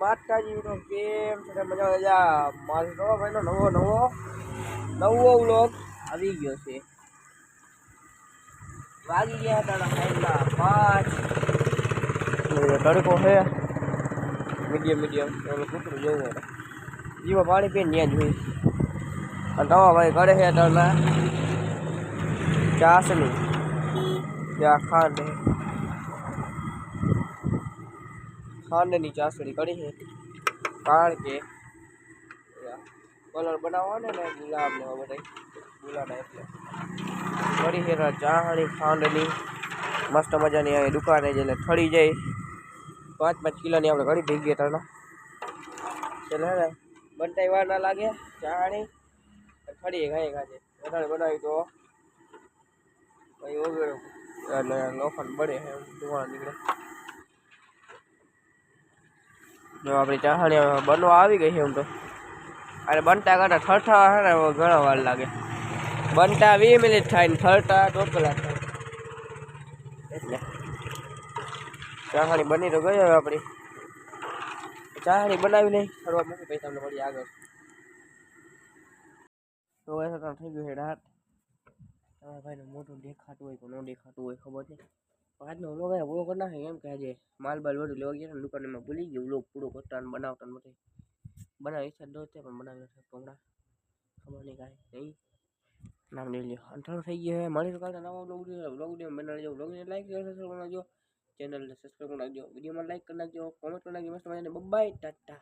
માતાજી નો કેમ છે મજા મજા મારો ભાઈનો નવો વ્લોગ આવી ગયો છે વાગી ગયા હતા 5 તડકો છે મીડિયમ ઓલું કૂતરું જેવું જીવા પાણી પીને ત્યાં જ હોય અને તવા ભાઈ ઘરે છે તળમાં ચાસણી ત્યાં ખાંડની ચાસણી કરી છે કારણ કે કલર બનાવવાનો ને ગુલાબ ને બધા ગુલાબના એટલે કરી છે ચાસણી ખાંડની મસ્ત મજાની અહીં દુકાને જઈને થળી જાય 5-5 કિલોની આપણે ઘડી ભેગી તળના એટલે હે ને બનતા વાર ના લાગે ચાસણી થળી ગાય ગાજે વધારે બનાવી તો ભાઈ ઓગળો એટલે લોખંડ બળે છે ધુવાણા નીકળે જો આપણી ચાસણી બનવા આવી ગઈ છે એમ તો અરે બનતા કરતા ઠરઠા છે ને ઘણા વાર લાગે બનતા 20 મિનિટ થાય ને ઠરતા 1.5 કલાક થાય એટલે ચાસણી બની તો ગઈ હવે આપણી ચાસણી બનાવી લઈ ફરવા મૂકી પછી તમને મળી આગળ તો એસા થઈ ગયું છે રાત તમારા ભાઈને મોટું દેખાતું હોય કે ન દેખાતું હોય ખબર નહીં આજનો વ્લોગ પૂરો કરી નાખે એમ કે આજે માલ બાલ બધું લેવા ગયા ને દુકાનમાં ભૂલી ગયો વ્લોગ પૂરો કરતા ને બનાવતા ને બધું બનાવી ઈચ્છા દો છે પણ બનાવી નથી હમણાં ખબર નહીં કાંઈ નહીં નામ લઈ લ્યો અંઠાણું થઈ ગયું મળી તો કાલે નવા વ્લોગ વિડીયો બનાવજો વ્લોગને લાઈક સબસ્ક્રાઈબ કરી નાખજો ચેનલને સબસ્ક્રાઈબ કરી નાખજો વિડીયોમાં લાઈક કરી નાખજો કોમેન્ટ કરી નાખજો મસ્ત મજાને બાય ટાટા